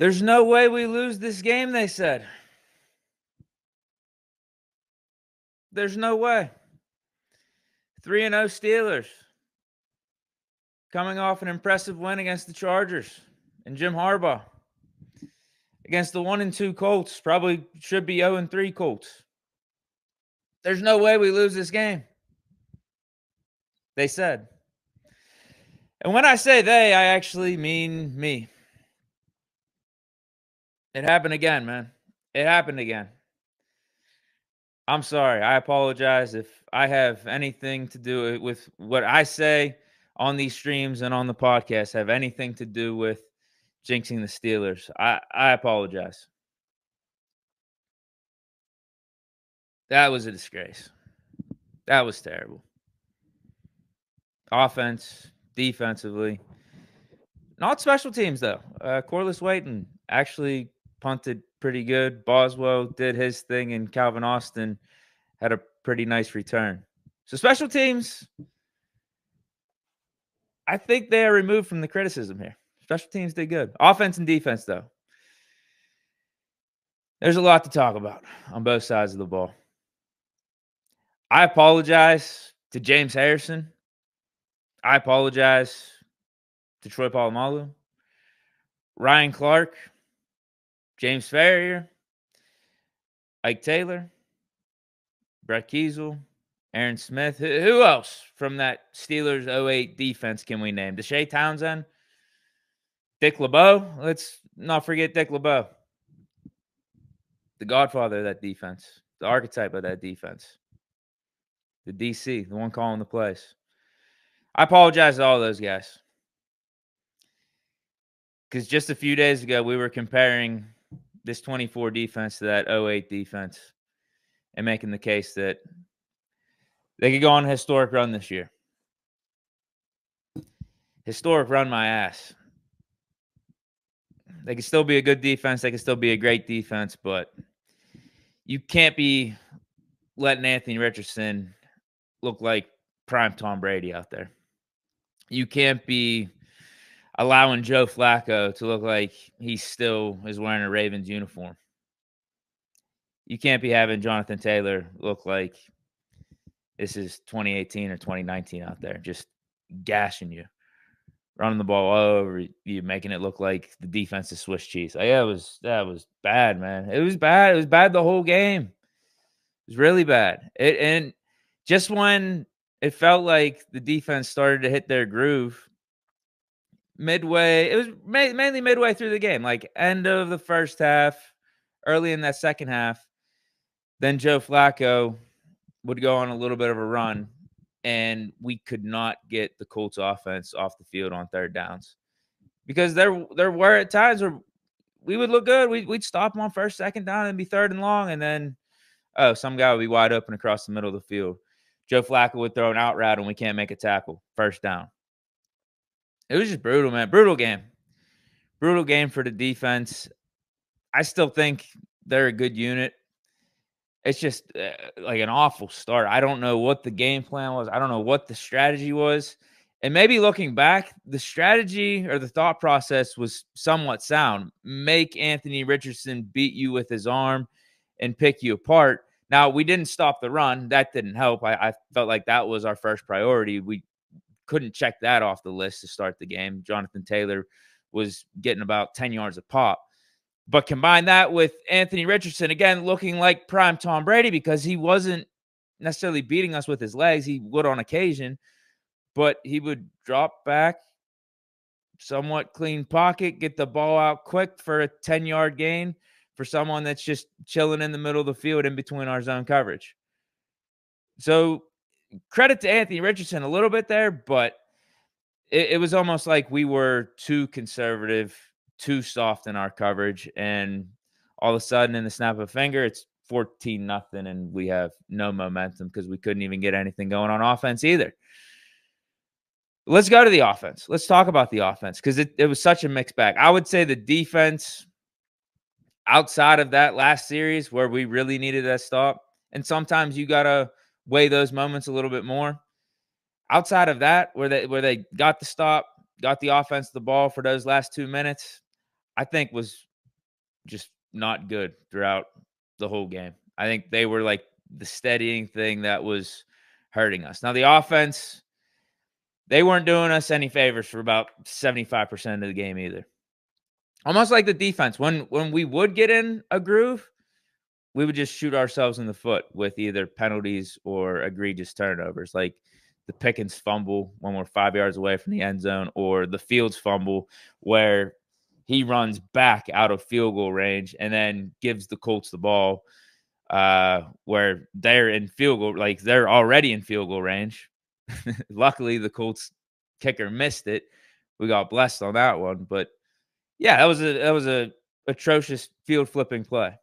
There's no way we lose this game, they said. There's no way. 3-0 Steelers. Coming off an impressive win against the Chargers and Jim Harbaugh. Against the 1-2 Colts. Probably should be 0-3 Colts. There's no way we lose this game, they said. And when I say they, I actually mean me. It happened again, man. It happened again. I'm sorry. I apologize if I have anything to do with what I say on these streams and on the podcast have anything to do with jinxing the Steelers. I apologize. That was a disgrace. That was terrible. Offense, defensively. Not special teams, though. Corliss Wayton actually punted pretty good. Boswell did his thing, and Calvin Austin had a pretty nice return. So special teams, I think they are removed from the criticism here. Special teams did good. Offense and defense, though. There's a lot to talk about on both sides of the ball. I apologize to James Harrison. I apologize to Troy Polamalu, Ryan Clark, James Ferrier, Ike Taylor, Brett Kiesel, Aaron Smith. Who else from that Steelers 08 defense can we name? Deshae Townsend, Dick LeBeau. Let's not forget Dick LeBeau, the godfather of that defense, the archetype of that defense, the DC, the one calling the plays. I apologize to all those guys. Because just a few days ago, we were comparing this 24 defense to that 08 defense and making the case that they could go on a historic run this year. Historic run, my ass. They could still be a good defense. They could still be a great defense, but you can't be letting Anthony Richardson look like prime Tom Brady out there. You can't be allowing Joe Flacco to look like he still is wearing a Ravens uniform. You can't be having Jonathan Taylor look like this is 2018 or 2019 out there, just gashing you, running the ball all over you, making it look like the defense is Swiss cheese. That was bad, man. It was bad. It was bad the whole game. It was really bad. And just when it felt like the defense started to hit their groove, midway, it was mainly midway through the game, like end of the first half, early in that second half, then Joe Flacco would go on a little bit of a run, and we could not get the Colts offense off the field on third downs. Because there were at times where we would look good. We'd stop them on first, second down and be third and long, and then, some guy would be wide open across the middle of the field. Joe Flacco would throw an out route, and we can't make a tackle. First down. It was just brutal, man. Brutal game. Brutal game for the defense. I still think they're a good unit. It's just like an awful start. I don't know what the game plan was. I don't know what the strategy was. And maybe looking back, the strategy or the thought process was somewhat sound. Make Anthony Richardson beat you with his arm and pick you apart. Now, we didn't stop the run. That didn't help. I felt like that was our first priority. We couldn't check that off the list to start the game. Jonathan Taylor was getting about 10 yards a pop. But combine that with Anthony Richardson, again, looking like prime Tom Brady because he wasn't necessarily beating us with his legs. He would on occasion, but he would drop back, somewhat clean pocket, get the ball out quick for a 10-yard gain for someone that's just chilling in the middle of the field in between our zone coverage. So credit to Anthony Richardson a little bit there, but it was almost like we were too conservative, too soft in our coverage, and all of a sudden in the snap of a finger, it's 14-0, and we have no momentum because we couldn't even get anything going on offense either. Let's go to the offense. Let's talk about the offense because it was such a mixed bag. I would say the defense outside of that last series where we really needed that stop, and sometimes you got to weigh those moments a little bit more. Outside of that, where they got the stop, got the offense the ball for those last 2 minutes, I think was just not good throughout the whole game. I think they were like the steadying thing that was hurting us. Now, the offense, they weren't doing us any favors for about 75% of the game either. Almost like the defense. When we would get in a groove, we would just shoot ourselves in the foot with either penalties or egregious turnovers, like the Pickens fumble when we're 5 yards away from the end zone, or the Fields fumble where he runs back out of field goal range and then gives the Colts the ball where they're in field goal, like they're already in field goal range. Luckily, the Colts kicker missed it. We got blessed on that one, but yeah, that was a atrocious field flipping play.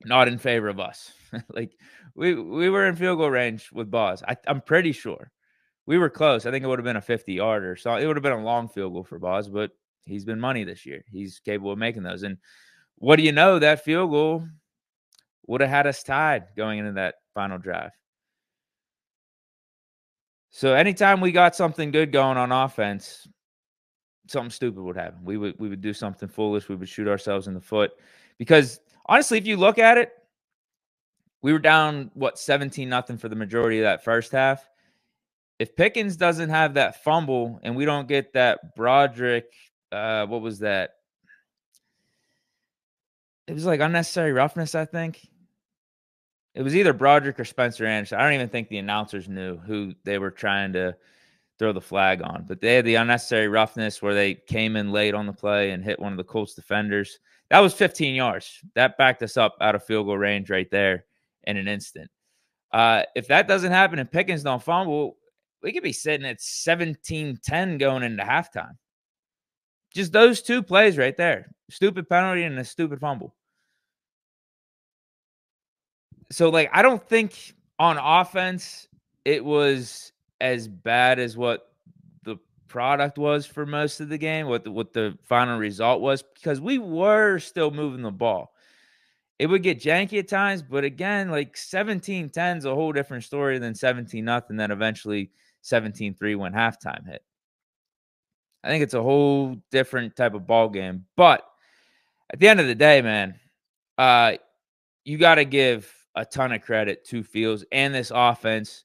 Not in favor of us. Like we were in field goal range with Boz. I'm pretty sure we were close. I think it would have been a 50-yarder. So it would have been a long field goal for Boz, but he's been money this year. He's capable of making those. And what do you know? That field goal would have had us tied going into that final drive. So anytime we got something good going on offense, something stupid would happen. We would do something foolish. We would shoot ourselves in the foot. Because honestly, if you look at it, we were down 17-0 for the majority of that first half. If Pickens doesn't have that fumble and we don't get that Broderick, what was that? It was like unnecessary roughness, I think. It was either Broderick or Spencer Anderson. I don't even think the announcers knew who they were trying to throw the flag on. But they had the unnecessary roughness where they came in late on the play and hit one of the Colts defenders. That was 15 yards. That backed us up out of field goal range right there in an instant. If that doesn't happen and Pickens don't fumble, we could be sitting at 17-10 going into halftime. Just those two plays right there. Stupid penalty and a stupid fumble. So, like, I don't think on offense it was as bad as what the product was for most of the game, what the final result was, because we were still moving the ball. It would get janky at times, but again, like 17-10 is a whole different story than 17-0, then eventually 17-3 when halftime hit. I think it's a whole different type of ball game. But at the end of the day, man, you got to give a ton of credit to Fields and this offense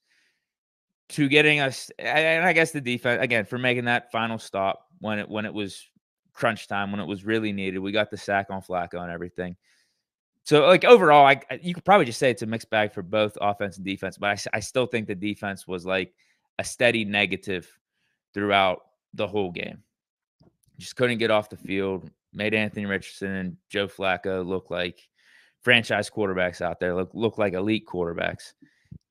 to getting us, and I guess the defense, again, for making that final stop when it was crunch time, when it was really needed. We got the sack on Flacco and everything. So, like, overall, you could probably just say it's a mixed bag for both offense and defense, but I still think the defense was like a steady negative throughout the whole game. Just couldn't get off the field, made Anthony Richardson and Joe Flacco look like franchise quarterbacks out there, look like elite quarterbacks.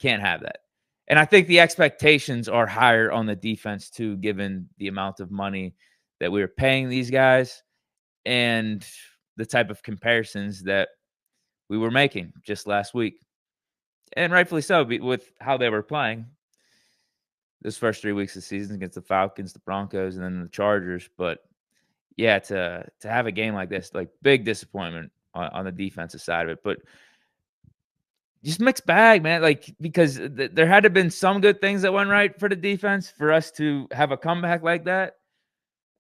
Can't have that. And I think the expectations are higher on the defense too, given the amount of money that we were paying these guys and the type of comparisons that we were making just last week. And rightfully so, with how they were playing those first 3 weeks of the season against the Falcons, the Broncos, and then the Chargers. But yeah, to have a game like this, like, big disappointment on the defensive side of it. But just mixed bag, man. Like, because there had to have been some good things that went right for the defense for us to have a comeback like that.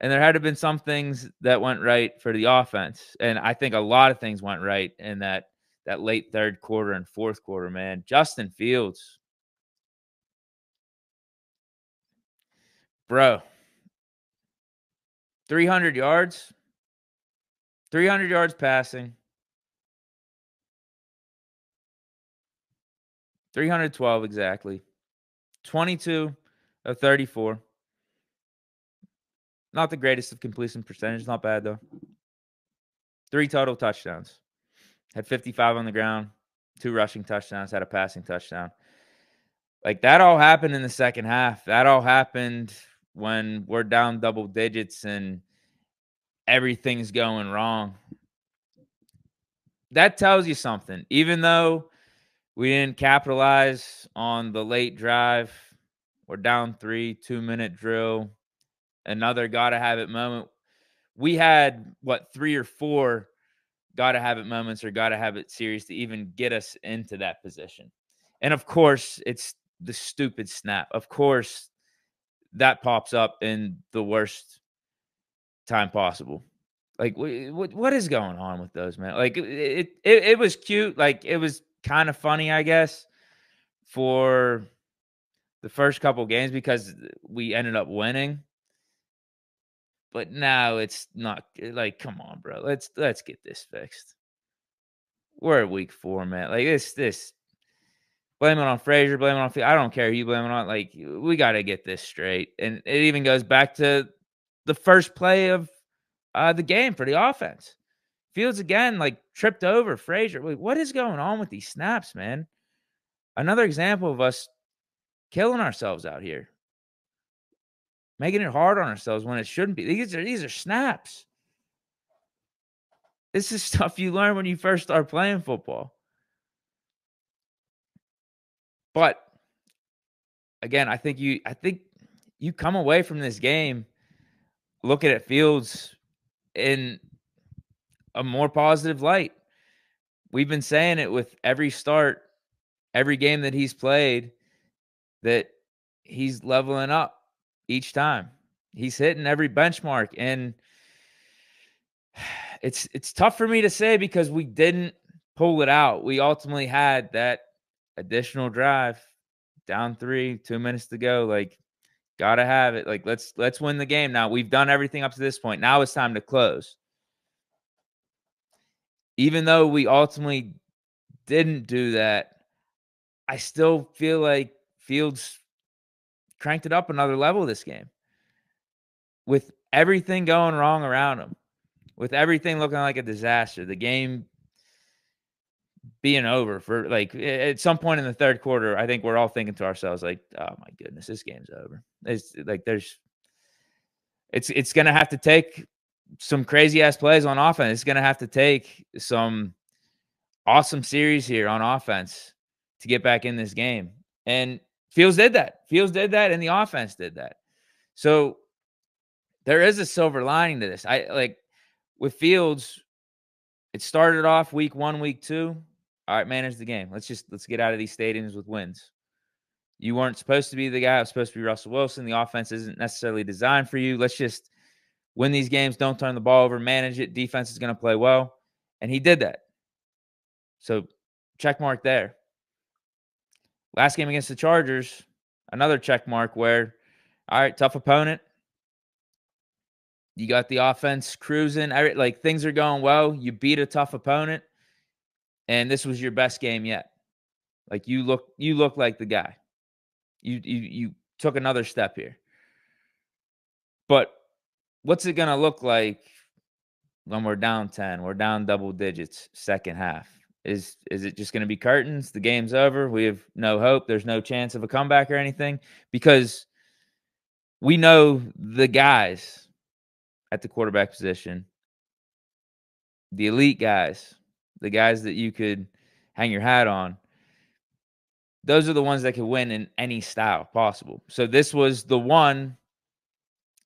And there had to have been some things that went right for the offense. And I think a lot of things went right in that late third quarter and fourth quarter, man. Justin Fields. Bro. 300 yards. 300 yards passing. 312 exactly. 22 of 34. Not the greatest of completion percentage. Not bad, though. 3 total touchdowns. Had 55 on the ground. 2 rushing touchdowns. Had a passing touchdown. Like, that all happened in the second half. That all happened when we're down double digits and everything's going wrong. That tells you something. Even though we didn't capitalize on the late drive, we're down 3, 2-minute drill, another gotta-have-it moment. We had, 3 or 4 gotta-have-it moments or gotta-have-it series to even get us into that position. And, of course, it's the stupid snap. Of course, that pops up in the worst time possible. Like, what is going on with those, man? Like, it was cute. Like, it was kind of funny, I guess, for the first couple games because we ended up winning. But now it's not like, come on, bro. Let's get this fixed. We're at week 4, man. Like this blame it on Frazier, blame it on I don't care who you blame it on. Like, we got to get this straight. And it even goes back to the first play of the game for the offense. Fields again, like, tripped over Frazier. Like, what is going on with these snaps, man? Another example of us killing ourselves out here, making it hard on ourselves when it shouldn't be. These are snaps. This is stuff you learn when you first start playing football. But again, I think you come away from this game looking at Fields in a more positive light. We've been saying it with every start, every game that he's played, that he's leveling up each time. He's hitting every benchmark, and it's tough for me to say because we didn't pull it out. We ultimately had that additional drive, down 3, 2 minutes to go. Like, gotta have it. Like, let's win the game now. We've done everything up to this point. Now it's time to close. Even though we ultimately didn't do that, I still feel like Fields cranked it up another level this game. With everything going wrong around him, with everything looking like a disaster, the game being over for, like, at some point in the third quarter, I think we're all thinking to ourselves, like, oh my goodness, this game's over. It's like it's gonna have to take some crazy ass plays on offense. It's gonna have to take some awesome series here on offense to get back in this game. And Fields did that. Fields did that, and the offense did that. So there is a silver lining to this. I like with Fields, it started off week 1, week 2. All right, manage the game. Let's get out of these stadiums with wins. You weren't supposed to be the guy. It was supposed to be Russell Wilson. The offense isn't necessarily designed for you. Let's just win these games. Don't turn the ball over. Manage it. Defense is going to play well. And he did that. So check mark there. Last game against the Chargers, another check mark where, all right, tough opponent. You got the offense cruising. Like, things are going well. You beat a tough opponent. And this was your best game yet. Like, you look like the guy. You took another step here. But what's it gonna look like when we're down 10? We're down double digits, second half. Is it just gonna be curtains? The game's over. We have no hope. There's no chance of a comeback or anything, because we know the guys at the quarterback position, the elite guys, the guys that you could hang your hat on. Those are the ones that can win in any style possible. So this was the one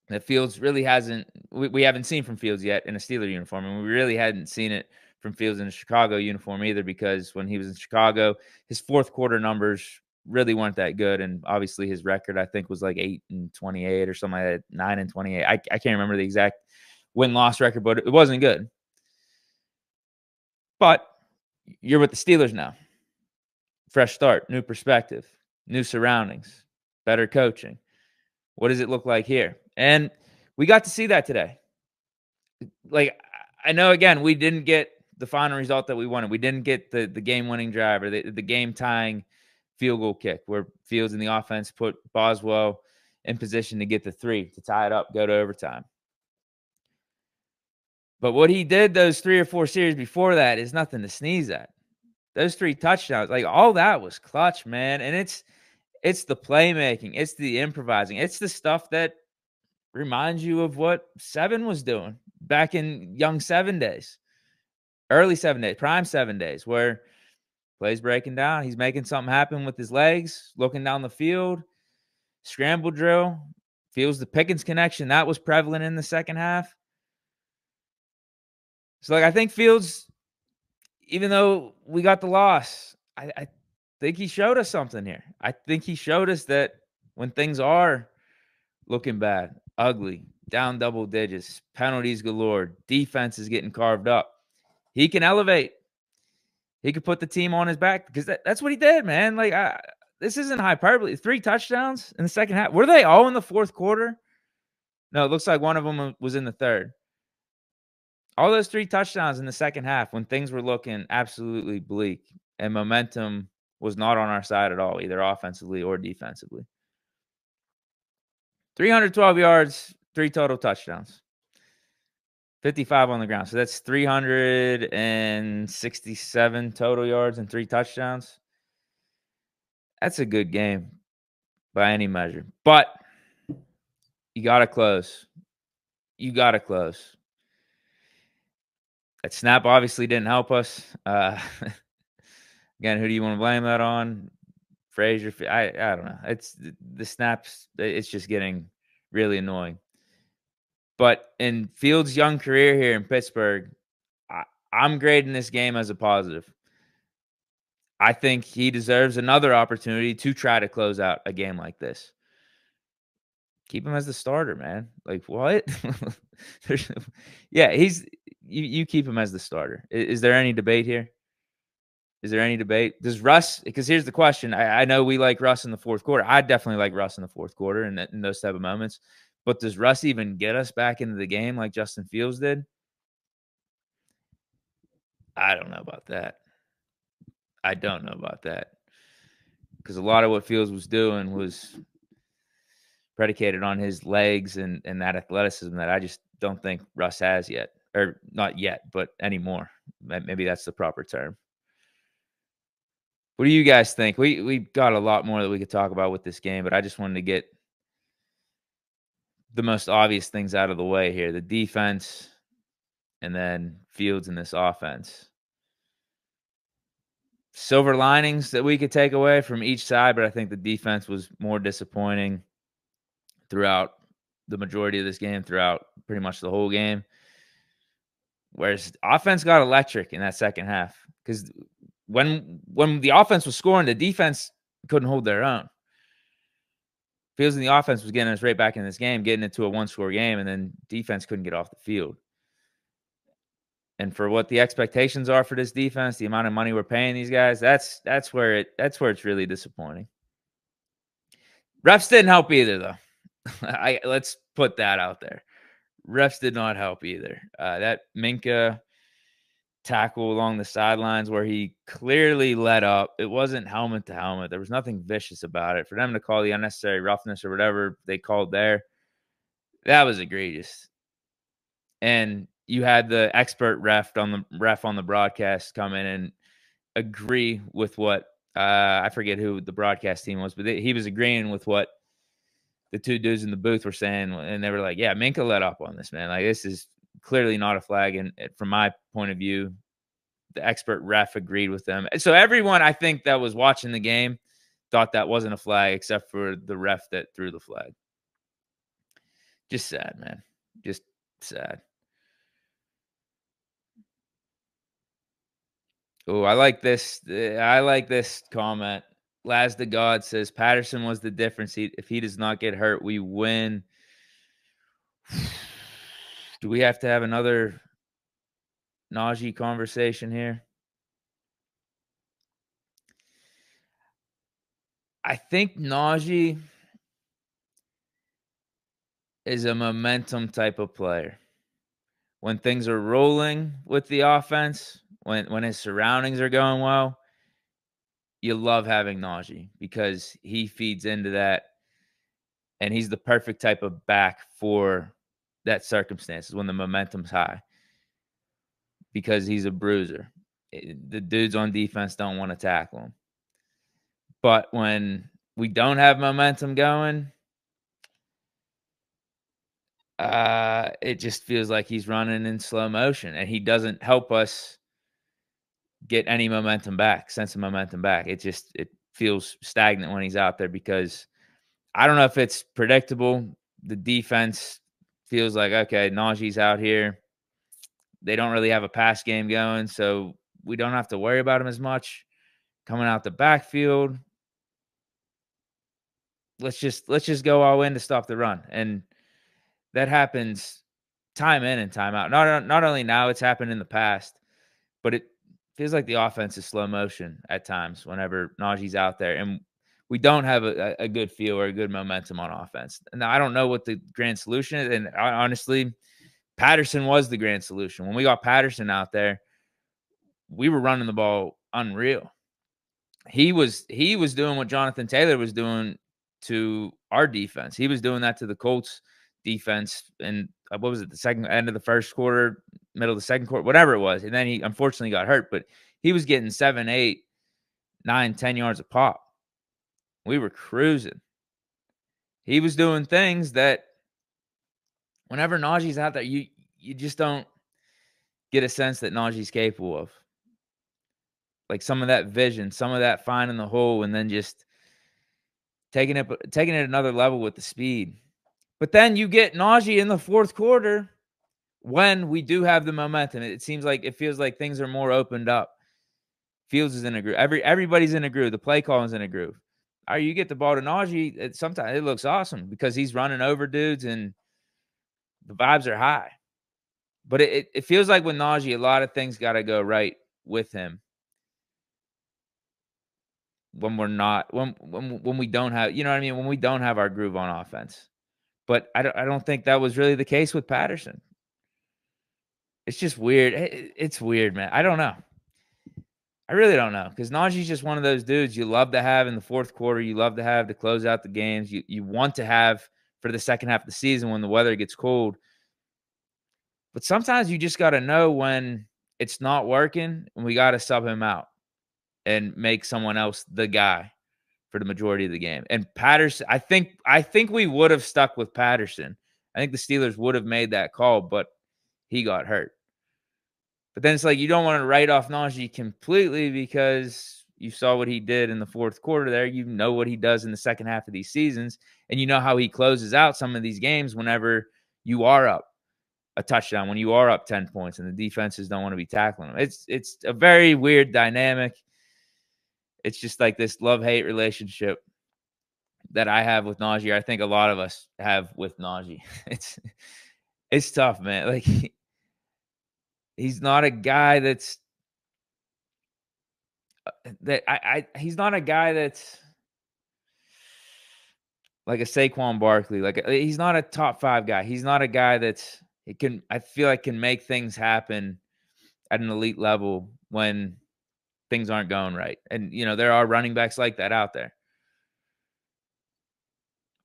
that Fields really hasn't we haven't seen from Fields yet in a Steeler uniform, and we really hadn't seen it from Fields in a Chicago uniform either, because when he was in Chicago, his fourth quarter numbers really weren't that good, and obviously his record, I think, was like 8-28 or something like that, 9-28. I can't remember the exact win-loss record, but it wasn't good. But you're with the Steelers now. Fresh start, new perspective, new surroundings, better coaching. What does it look like here? And we got to see that today. Like, I know, again, we didn't get the final result that we wanted. We didn't get the game-winning drive or the game-tying field goal kick where Fields in the offense put Boswell in position to get the 3, to tie it up, go to overtime. But what he did those 3 or 4 series before that is nothing to sneeze at. Those 3 touchdowns, like, all that was clutch, man. And it's the playmaking, it's the improvising, it's the stuff that reminds you of what Seven was doing back in young 7 days, early 7 days, prime 7 days, where plays breaking down, he's making something happen with his legs, looking down the field, scramble drill, feels the Pickens connection. That was prevalent in the second half. So, like, I think Fields, even though we got the loss, I think he showed us something here. I think he showed us that when things are looking bad, ugly, down double digits, penalties galore, defense is getting carved up. He can elevate. He could put the team on his back because that's what he did, man. Like, this isn't hyperbole. 3 touchdowns in the second half. Were they all in the fourth quarter? No, it looks like one of them was in the third. All those 3 touchdowns in the second half when things were looking absolutely bleak and momentum was not on our side at all, either offensively or defensively. 312 yards, 3 total touchdowns. 55 on the ground. So that's 367 total yards and 3 touchdowns. That's a good game by any measure. But you got to close. You got to close. That snap obviously didn't help us. Again, who do you want to blame that on? Frazier? I don't know. It's the snaps. It's just getting really annoying. But in Fields' young career here in Pittsburgh, I'm grading this game as a positive. I think he deserves another opportunity to try to close out a game like this. Keep him as the starter, man. Like, what? Yeah, you keep him as the starter. Is there any debate here? Is there any debate? Does Russ, because here's the question. I know we like Russ in the fourth quarter. I definitely like Russ in the fourth quarter in those type of moments. But does Russ even get us back into the game like Justin Fields did? I don't know about that. I don't know about that. Because a lot of what Fields was doing was predicated on his legs and that athleticism that I just don't think Russ has yet. Or not yet, but anymore. Maybe that's the proper term. What do you guys think? We got a lot more that we could talk about with this game, but I just wanted to get the most obvious things out of the way here. The defense and then Fields in this offense. Silver linings that we could take away from each side, but I think the defense was more disappointing throughout the majority of this game, throughout pretty much the whole game. Whereas offense got electric in that second half because when the offense was scoring, the defense couldn't hold their own. Fields in the offense was getting us right back in this game, getting into a one-score game, and then defense couldn't get off the field. And for what the expectations are for this defense, the amount of money we're paying these guys, that's where it's really disappointing. Refs didn't help either, though. Let's put that out there. Refs did not help either. That Minka tackle along the sidelines where he clearly let up. It wasn't helmet to helmet. There was nothing vicious about it. For them to call the unnecessary roughness or whatever they called there, that was egregious. And you had the expert ref on the broadcast come in and agree with what I forget who the broadcast team was, but he was agreeing with what the 2 dudes in the booth were saying, and they were like, "Yeah, Minka let up on this, man. Like, this is clearly not a flag." And from my point of view, the expert ref agreed with them. So everyone, I think, that was watching the game thought that wasn't a flag, except for the ref that threw the flag. Just sad, man. Just sad. Oh, I like this. I like this comment. Laz the God says Patterson was the difference. If he does not get hurt, we win. Do we have to have another Najee conversation here? I think Najee is a momentum type of player. When things are rolling with the offense, when his surroundings are going well, you love having Najee because he feeds into that, and he's the perfect type of back for that circumstances when the momentum's high because he's a bruiser. The dudes on defense don't want to tackle him. But when we don't have momentum going, it just feels like he's running in slow motion, and he doesn't help us get any momentum back, sense of momentum back. It feels stagnant when he's out there because I don't know if it's predictable. The defense feels like, okay, Najee's out here. They don't really have a pass game going, so we don't have to worry about him as much. Coming out the backfield, let's just go all in to stop the run. And that happens time in and time out. Not only now, it's happened in the past, but it feels like the offense is slow motion at times whenever Najee's out there, and we don't have a good feel or a good momentum on offense. Now, I don't know what the grand solution is, and honestly, Patterson was the grand solution. When we got Patterson out there, we were running the ball unreal. He was doing what Jonathan Taylor was doing to our defense. He was doing that to the Colts defense, and what was it, the second end of the first quarter, middle of the second quarter, whatever it was. And then he unfortunately got hurt, but he was getting 7, 8, 9, 10 yards a pop. We were cruising. He was doing things that whenever Najee's out there, you just don't get a sense that Najee's capable of. Like some of that vision, some of that finding the hole, and then just taking it another level with the speed. But then you get Najee in the fourth quarter when we do have the momentum. It feels like things are more opened up. Fields is in a groove. Everybody's in a groove. The play call is in a groove. All right, you get the ball to Najee, sometimes it looks awesome because he's running over dudes and the vibes are high. But it feels like with Najee, a lot of things got to go right with him. When we're not, when we don't have, you know what I mean? When we don't have our groove on offense. But I don't think that was really the case with Patterson. It's just weird. It's weird, man. I don't know. I really don't know, because Najee's just one of those dudes you love to have in the fourth quarter. You love to have to close out the games. You want to have for the second half of the season when the weather gets cold. But sometimes you just got to know when it's not working, and we got to sub him out and make someone else the guy for the majority of the game. And Patterson, I think we would have stuck with Patterson. I think the Steelers would have made that call, but he got hurt. But then it's like you don't want to write off Najee completely because you saw what he did in the fourth quarter there. You know what he does in the second half of these seasons, and you know how he closes out some of these games whenever you are up a touchdown, when you are up 10 points and the defenses don't want to be tackling him. It's a very weird dynamic. It's just like this love-hate relationship that I have with Najee. I think a lot of us have with Najee. It's tough, man. Like he's not a guy that's he's not a guy that's like a Saquon Barkley. He's not a top 5 guy. He's not a guy I feel like can make things happen at an elite level when things aren't going right. And there are running backs like that out there.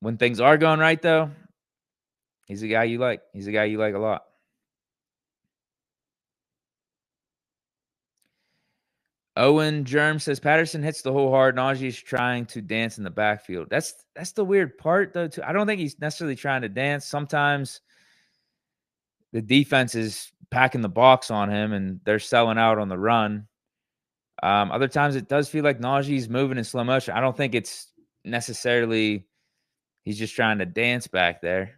When things are going right though, he's a guy you like. He's a guy you like a lot. Owen Germ says Patterson hits the hole hard. Najee's trying to dance in the backfield. That's the weird part, though, too. I don't think he's necessarily trying to dance. Sometimes the defense is packing the box on him, and they're selling out on the run. Other times it does feel like Najee's moving in slow motion. I don't think it's necessarily he's just trying to dance back there.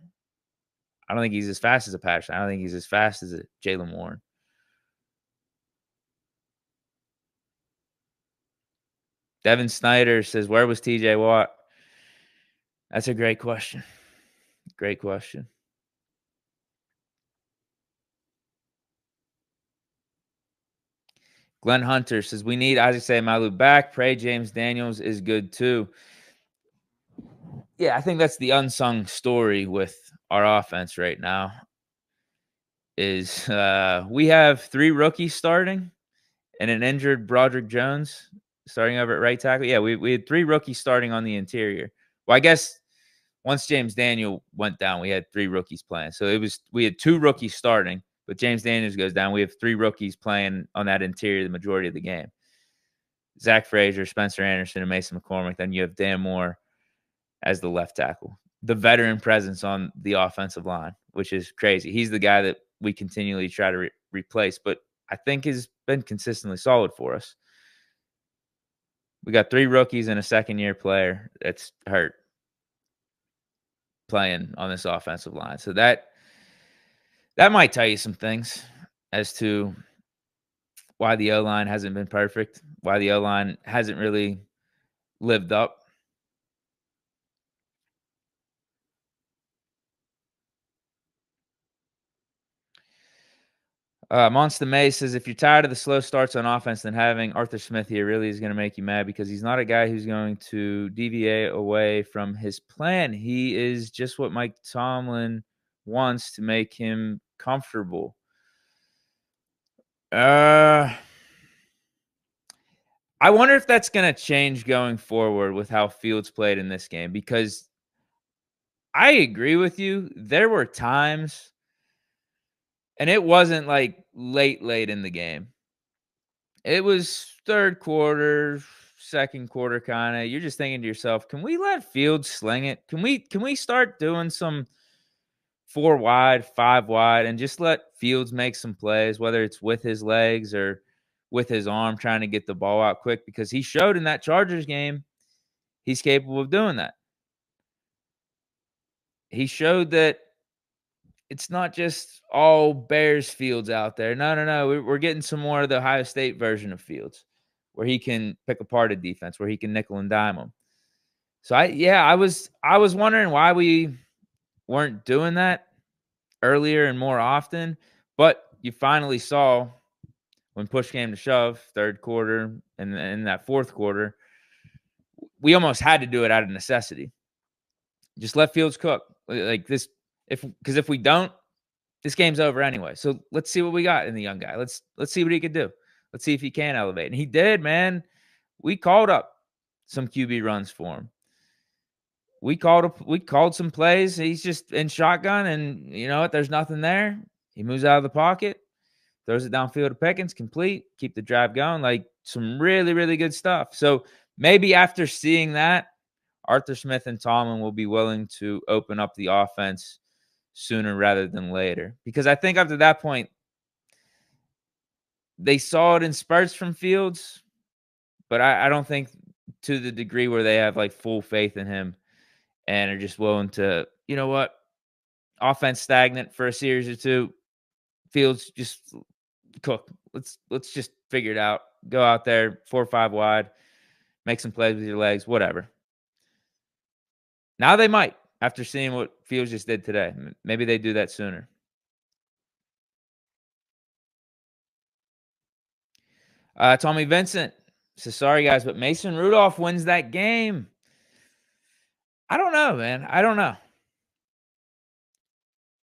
I don't think he's as fast as a Patterson. I don't think he's as fast as a Jaylen Warren. Devin Snyder says, where was TJ Watt? That's a great question. Great question. Glenn Hunter says, we need Isaac Seumalo back. Pray James Daniels is good too. Yeah, I think that's the unsung story with our offense right now is we have 3 rookies starting and an injured Broderick Jones starting over at right tackle. Yeah, we had 3 rookies starting on the interior. Well, I guess once James Daniel went down, we had 3 rookies playing. So we had 2 rookies starting, but James Daniels goes down. We have 3 rookies playing on that interior the majority of the game. Zach Frazier, Spencer Anderson, and Mason McCormick. Then you have Dan Moore as the left tackle. The veteran presence on the offensive line, which is crazy. He's the guy that we continually try to replace, but I think has been consistently solid for us. We got 3 rookies and a second-year player that's hurt playing on this offensive line. So that might tell you some things as to why the O-line hasn't been perfect, why the O-line hasn't really lived up. Monster May says, if you're tired of the slow starts on offense, then having Arthur Smith here really is going to make you mad because he's not a guy who's going to deviate away from his plan. He is just what Mike Tomlin wants to make him comfortable. I wonder if that's going to change going forward with how Fields played in this game, because I agree with you. There were times, and it wasn't like late in the game. It was third quarter, second quarter kinda. You're just thinking to yourself, "Can we let Fields sling it? Can we start doing some 4 wide, 5 wide, and just let Fields make some plays, whether it's with his legs or with his arm trying to get the ball out quick," because he showed in that Chargers game he's capable of doing that. He showed that it's not just all Bears Fields out there. No, no, no. We're getting some more of the Ohio State version of Fields, where he can pick apart a defense, where he can nickel and dime them. So I was wondering why we weren't doing that earlier and more often, but you finally saw when push came to shove, third quarter and in that fourth quarter, we almost had to do it out of necessity. Just let Fields cook like this. If we don't, this game's over anyway. So let's see what we got in the young guy. Let's see what he could do. Let's see if he can elevate. And he did, man. We called up some QB runs for him. We called some plays. He's just in shotgun, and you know what? There's nothing there. He moves out of the pocket, throws it downfield to Pickens, complete, keep the drive going. Like some really, really good stuff. So maybe after seeing that, Arthur Smith and Tomlin will be willing to open up the offense sooner rather than later. Because I think up to that point, they saw it in spurts from Fields, but I don't think to the degree where they have like full faith in him and are just willing to, you know what, offense stagnant for a series or two, Fields just cook. Let's just figure it out. Go out there 4 or 5 wide, make some plays with your legs, whatever. Now they might, after seeing what Fields just did today. Maybe they do that sooner. Tommy Vincent says, sorry, guys, but Mason Rudolph wins that game. I don't know, man. I don't know.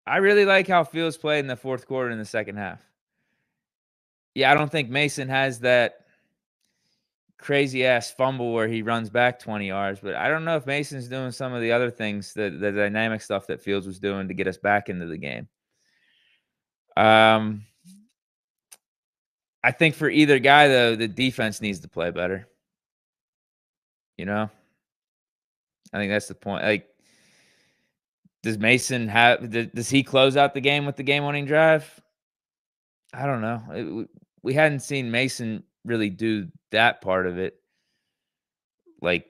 I really like how Fields played in the fourth quarter and the second half. Yeah, I don't think Mason has that crazy ass fumble where he runs back 20 yards, but I don't know if Mason's doing some of the other things, the dynamic stuff that Fields was doing to get us back into the game. I think for either guy, though, the defense needs to play better. You know? I think that's the point. Like, does Mason does he close out the game with the game-winning drive? I don't know. We hadn't seen Mason really do that part of it. Like,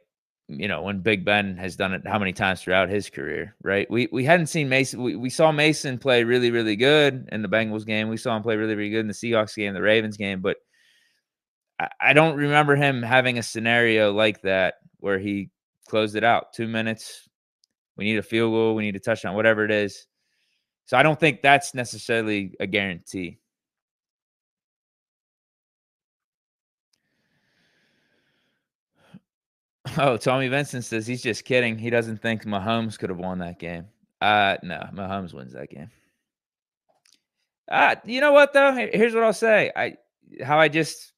you know, when Big Ben has done it how many times throughout his career, right? We hadn't seen Mason. We saw Mason play really, really good in the Bengals game. We saw him play really, really good in the Seahawks game, the Ravens game, but I don't remember him having a scenario like that where he closed it out. 2 minutes. We need a field goal. We need a touchdown, whatever it is. So I don't think that's necessarily a guarantee. Oh, Tommy Vincent says he's just kidding. He doesn't think Mahomes could have won that game. No, Mahomes wins that game. You know what though? Here's what I'll say. I just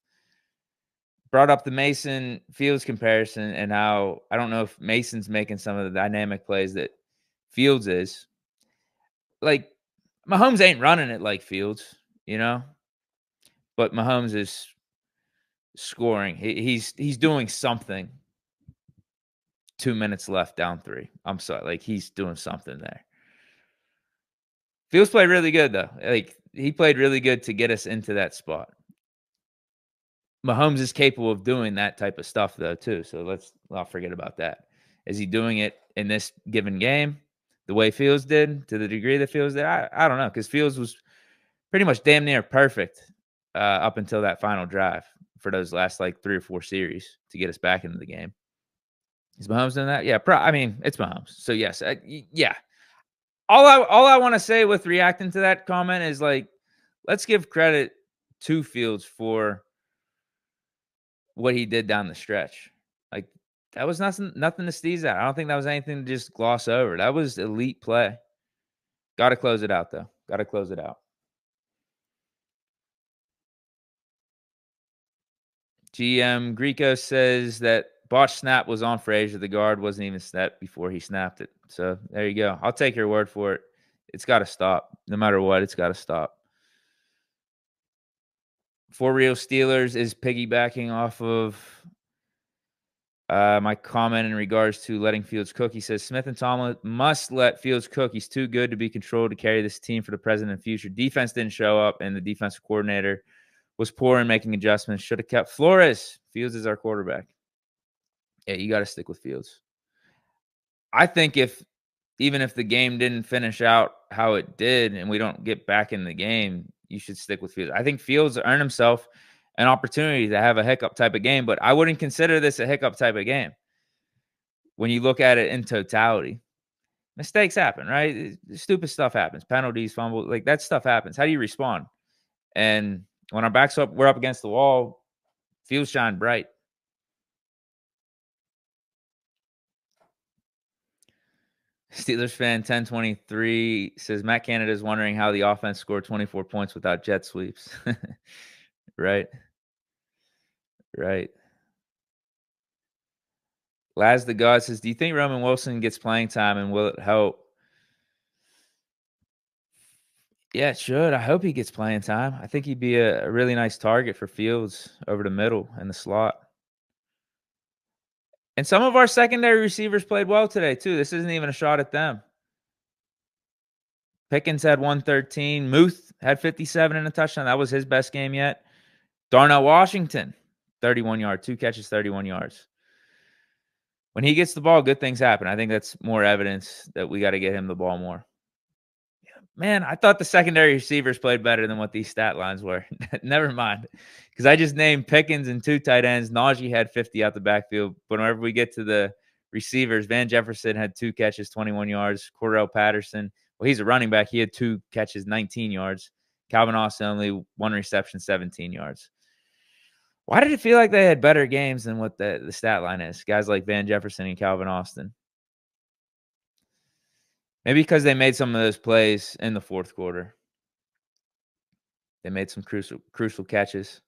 brought up the Mason Fields comparison and how I don't know if Mason's making some of the dynamic plays that Fields is. Like Mahomes ain't running it like Fields, you know, but Mahomes is scoring. He's doing something. 2 minutes left, down 3. I'm sorry, like he's doing something there. Fields played really good though. Like he played really good to get us into that spot. Mahomes is capable of doing that type of stuff though too. So let's not forget about that. Is he doing it in this given game the way Fields did, to the degree that Fields did? I don't know, because Fields was pretty much damn near perfect up until that final drive for those last like 3 or 4 series to get us back into the game. Is Mahomes doing that? Yeah, I mean, it's Mahomes. So yes, yeah. All I want to say with reacting to that comment is like, let's give credit to Fields for what he did down the stretch. Like, that was nothing to sneeze at. I don't think that was anything to just gloss over. That was elite play. Gotta close it out, though. Gotta close it out. GM Greco says that botched snap was on Frazier. The guard wasn't even snapped before he snapped it. So there you go. I'll take your word for it. It's got to stop. No matter what, it's got to stop. For Real Steelers is piggybacking off of my comment in regards to letting Fields cook. He says Smith and Tomlin must let Fields cook. He's too good to be controlled to carry this team for the present and future. Defense didn't show up, and the defensive coordinator was poor in making adjustments. Should have kept Flores. Fields is our quarterback. Yeah, you got to stick with Fields. I think even if the game didn't finish out how it did and we don't get back in the game, you should stick with Fields. I think Fields earned himself an opportunity to have a hiccup type of game, but I wouldn't consider this a hiccup type of game. When you look at it in totality, mistakes happen, right? Stupid stuff happens. Penalties, fumble, like that stuff happens. How do you respond? And when our backs up, we're up against the wall, Fields shine bright. Steelers fan 1023 says Matt Canada is wondering how the offense scored 24 points without jet sweeps. Right. Right. Laz the God says, do you think Roman Wilson gets playing time and will it help? Yeah, it should. I hope he gets playing time. I think he'd be a really nice target for Fields over the middle and the slot. And some of our secondary receivers played well today, too. This isn't even a shot at them. Pickens had 113. Muth had 57 and a touchdown. That was his best game yet. Darnell Washington, 31 yards, 2 catches, 31 yards. When he gets the ball, good things happen. I think that's more evidence that we got to get him the ball more. Man, I thought the secondary receivers played better than what these stat lines were. Never mind. Because I just named Pickens and 2 tight ends. Najee had 50 out the backfield. But whenever we get to the receivers, Van Jefferson had 2 catches, 21 yards. Cordell Patterson, well, he's a running back. He had 2 catches, 19 yards. Calvin Austin, only 1 reception, 17 yards. Why did it feel like they had better games than what the stat line is? Guys like Van Jefferson and Calvin Austin. Maybe because they made some of those plays in the fourth quarter. They made some crucial catches.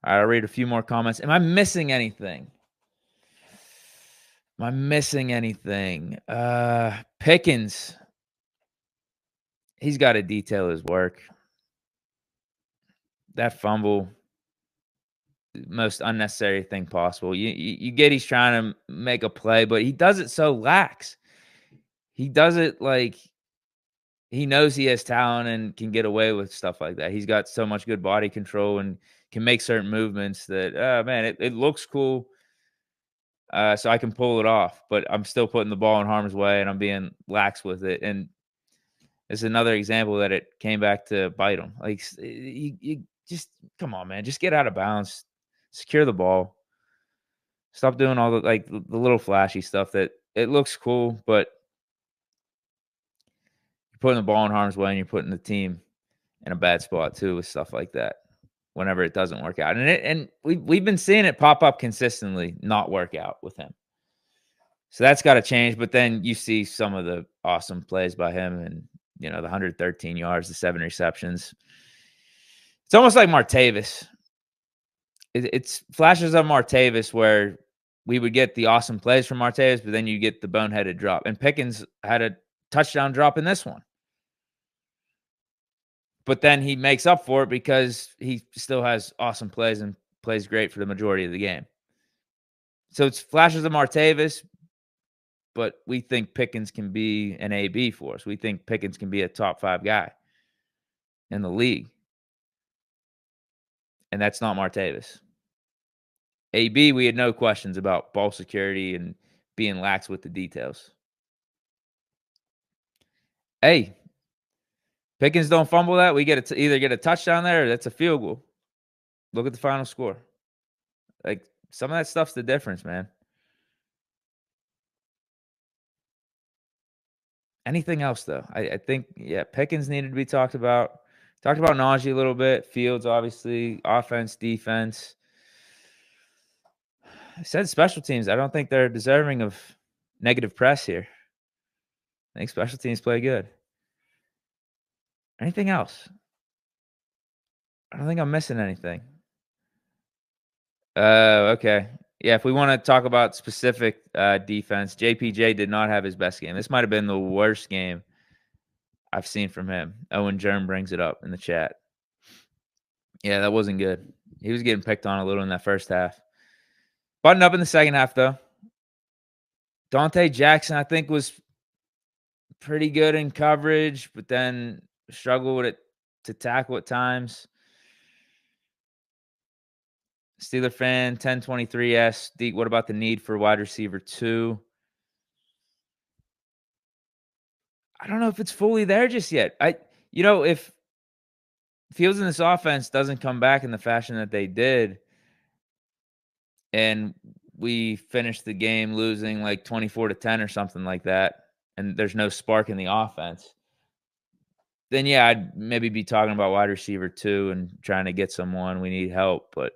All right, I'll read a few more comments. Am I missing anything? Pickens. He's got to detail his work. That fumble, most unnecessary thing possible. You get he's trying to make a play, but he does it so lax. He does it like he knows he has talent and can get away with stuff like that. He's got so much good body control and can make certain movements that, man, it looks cool. So I can pull it off, but I'm still putting the ball in harm's way and I'm being lax with it. And it's another example that it came back to bite him. Like, you just, come on, man, just get out of bounds, secure the ball. Stop doing all the little flashy stuff that it looks cool, but you're putting the ball in harm's way and you're putting the team in a bad spot too with stuff like that whenever it doesn't work out. And we've been seeing it pop up consistently, not work out with him. So that's got to change. But then you see some of the awesome plays by him and, the 113 yards, the 7 receptions. It's almost like Martavis. It's flashes of Martavis where we would get the awesome plays from Martavis, but then you get the boneheaded drop. And Pickens had a touchdown drop in this one. But then he makes up for it because he still has awesome plays and plays great for the majority of the game. So it's flashes of Martavis, but we think Pickens can be an AB for us. We think Pickens can be a top 5 guy in the league. And that's not Martavis. AB, we had no questions about ball security and being lax with the details. Hey, Pickens don't fumble that. We get either get a touchdown there or that's a field goal. Look at the final score. Like, some of that stuff's the difference, man. Anything else though? I think Pickens needed to be talked about. Talked about Najee a little bit. Fields, obviously, offense, defense. I said special teams. I don't think they're deserving of negative press here. I think special teams play good. Anything else? I don't think I'm missing anything. Okay. Yeah, if we want to talk about specific defense, JPJ did not have his best game. This might have been the worst game I've seen from him. Owen Germ brings it up in the chat. Yeah, that wasn't good. He was getting picked on a little in that first half. Buttoned up in the second half, though. Dante Jackson, I think, was pretty good in coverage, but then struggled with it to tackle at times. Steeler fan 1023S. Deke, what about the need for wide receiver 2? I don't know if it's fully there just yet. If Fields in this offense doesn't come back in the fashion that they did, and we finish the game losing like 24-10 or something like that, and there's no spark in the offense, then yeah, I'd maybe be talking about wide receiver 2 and trying to get someone. We need help. But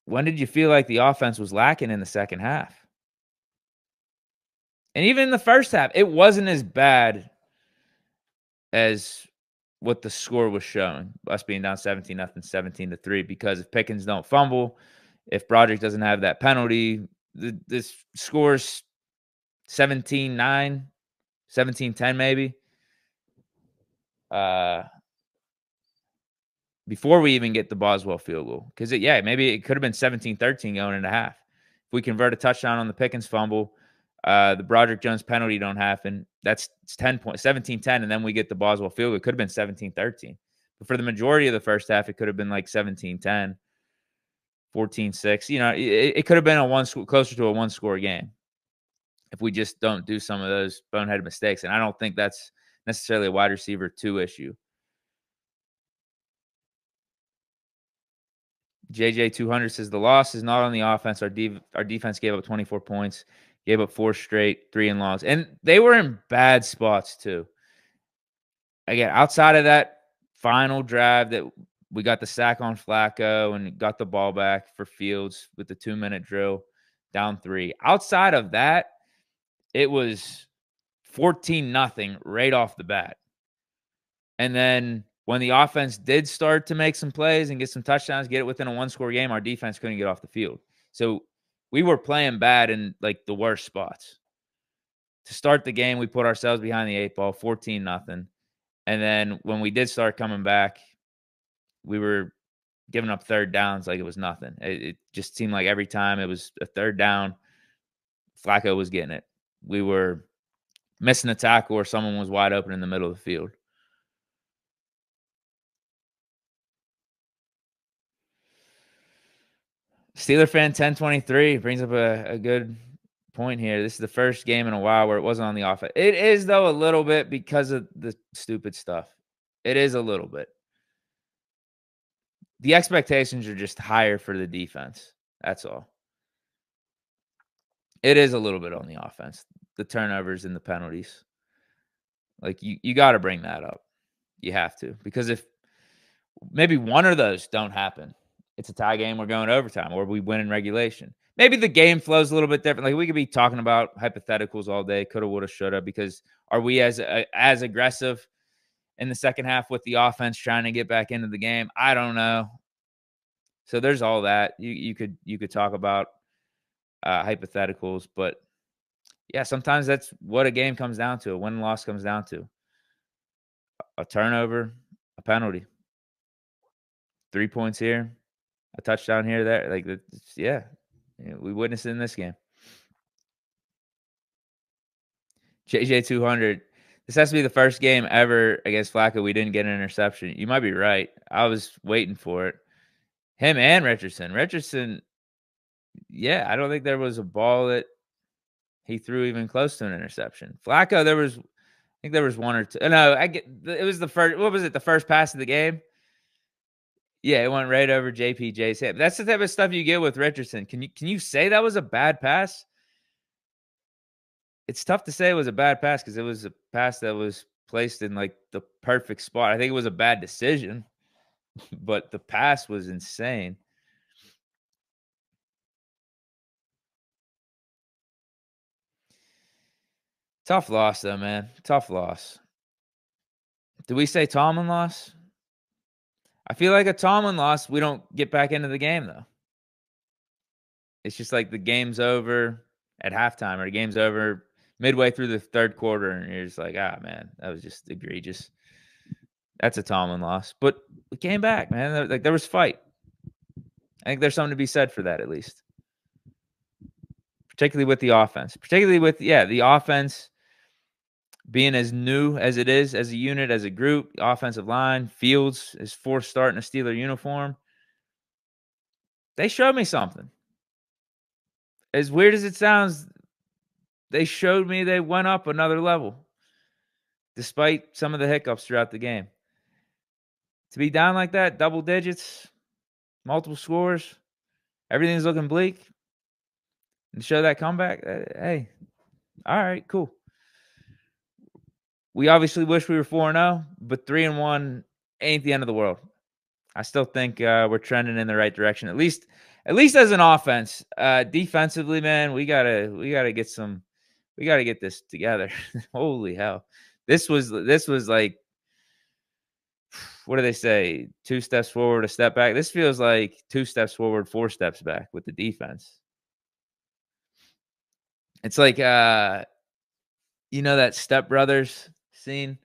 when did you feel like the offense was lacking in the second half? And even in the first half, it wasn't as bad as what the score was showing, us being down 17-0, 17-3, because if Pickens don't fumble, if Broderick doesn't have that penalty, this score's 17-9, 17-10 maybe. Before we even get the Boswell field goal. Because, maybe it could have been 17-13 going into half. If we convert a touchdown on the Pickens fumble, the Broderick Jones penalty don't happen, that's 10 points, 17-10, and then we get the Boswell field goal. It could have been 17-13. But for the majority of the first half, it could have been like 17-10, 14-6. It could have been closer to a one-score game if we just don't do some of those boneheaded mistakes. And I don't think that's necessarily a wide receiver 2 issue. JJ200 says the loss is not on the offense. Our defense gave up 24 points, gave up 4 straight 3-and-longs, and they were in bad spots too. Again, outside of that final drive that we got the sack on Flacco and got the ball back for Fields with the 2-minute drill, down 3. Outside of that, it was 14-0 right off the bat. And then when the offense did start to make some plays and get some touchdowns, get it within a one-score game, our defense couldn't get off the field. So we were playing bad in like the worst spots. To start the game, we put ourselves behind the 8 ball, 14-0. And then when we did start coming back, we were giving up third downs like it was nothing. It just seemed like every time it was a third down, Flacco was getting it. We were missing a tackle or someone was wide open in the middle of the field. Steeler fan 1023 brings up a good point here. This is the first game in a while where it wasn't on the offense. It is, though, a little bit because of the stupid stuff. It is a little bit. The expectations are just higher for the defense. That's all. It is a little bit on the offense. The turnovers and the penalties. Like, you got to bring that up. You have to. Because if maybe one of those don't happen, it's a tie game, we're going overtime, or we win in regulation. Maybe the game flows a little bit different. Like, we could be talking about hypotheticals all day, coulda, woulda, shoulda, because are we as aggressive in the second half with the offense trying to get back into the game? I don't know. So there's all that. You could talk about hypotheticals, but yeah, sometimes that's what a game comes down to. A win and loss comes down to a turnover, a penalty, 3 points here, a touchdown here, there. Like, we witnessed it in this game. JJ200. This has to be the first game ever against Flacco we didn't get an interception. You might be right. I was waiting for it. Him and Richardson. Richardson, I don't think there was a ball that he threw even close to an interception. Flacco, I think there was one or two. No, it was the first. What was it? The first pass of the game. Yeah, it went right over JPJ's head. That's the type of stuff you get with Richardson. Can you say that was a bad pass? It's tough to say it was a bad pass because it was a pass that was placed in, like, the perfect spot. I think it was a bad decision, but the pass was insane. Tough loss, though, man. Tough loss. Did we say Tomlin loss? I feel like a Tomlin loss, we don't get back into the game, though. It's just like the game's over at halftime or the game's over midway through the 3rd quarter, and you're just like, "Ah, man, that was just egregious." That's a Tomlin loss, but we came back, man. Like, there was fight. I think there's something to be said for that at least, particularly with the offense. Particularly with, the offense being as new as it is as a unit, as a group, offensive line, Fields is 4th start in a Steeler uniform. They showed me something. As weird as it sounds, they showed me they went up another level despite some of the hiccups throughout the game. To be down like that, double digits, multiple scores, everything's looking bleak, and show that comeback, hey, all right, cool. We obviously wish we were 4-0, but 3-1 ain't the end of the world. I still think we're trending in the right direction. At least as an offense. Defensively, man, we gotta get this together. Holy hell. This was like, what do they say? 2 steps forward, a step back. This feels like 2 steps forward, 4 steps back with the defense. It's like that Step Brothers scene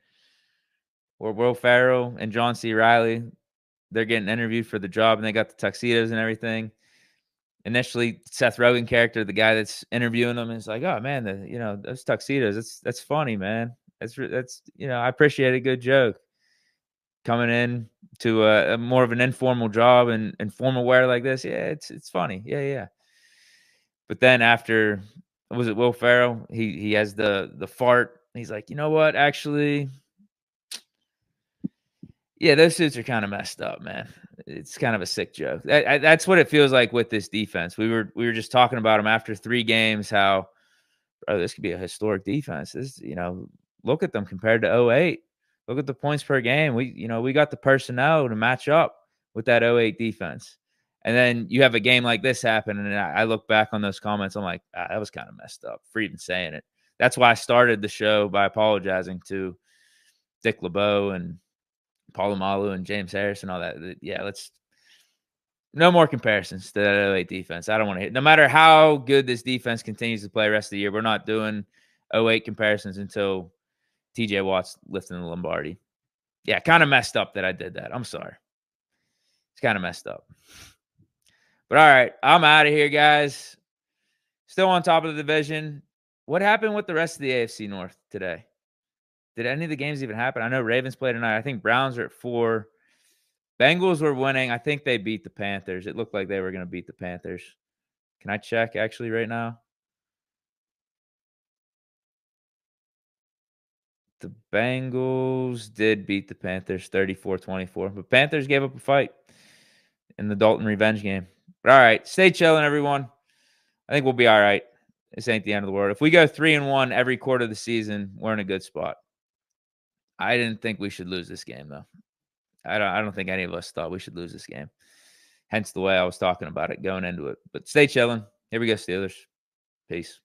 where Will Ferrell and John C. Reilly, they're getting interviewed for the job and they got the tuxedos and everything. Initially, Seth Rogen character, the guy that's interviewing them, is like, "Oh man, those tuxedos. That's funny, man. That's I appreciate a good joke coming in to a more of an informal job and formal wear like this. Yeah, it's funny. Yeah. But then after, was it Will Ferrell? He has the fart. He's like, you know what? Actually, yeah, those suits are kind of messed up, man. It's kind of a sick joke. That's what it feels like with this defense. We were just talking about them after 3 games. How, bro, this could be a historic defense. Look at them compared to '08. Look at the points per game. We got the personnel to match up with that '08 defense. And then you have a game like this happen, and I look back on those comments. I'm like, that was kind of messed up for even saying it. That's why I started the show by apologizing to Dick LeBeau and Polamalu and James Harris and all that. Yeah, no more comparisons to that '08 defense. I don't want to hit. No matter how good this defense continues to play the rest of the year, we're not doing '08 comparisons until TJ Watt's lifting the Lombardi. Yeah, kind of messed up that I did that. I'm sorry. It's kind of messed up. But all right, I'm out of here, guys. Still on top of the division. What happened with the rest of the AFC North today? Did any of the games even happen? I know Ravens played tonight. I think Browns are at 4. Bengals were winning. I think they beat the Panthers. It looked like they were going to beat the Panthers. Can I check actually right now? The Bengals did beat the Panthers 34-24, but Panthers gave up a fight in the Dalton revenge game. But all right, stay chilling, everyone. I think we'll be all right. This ain't the end of the world. If we go 3-1 every quarter of the season, we're in a good spot. I didn't think we should lose this game, though. I don't think any of us thought we should lose this game. Hence the way I was talking about it going into it. But stay chilling. Here we go, Steelers. Peace.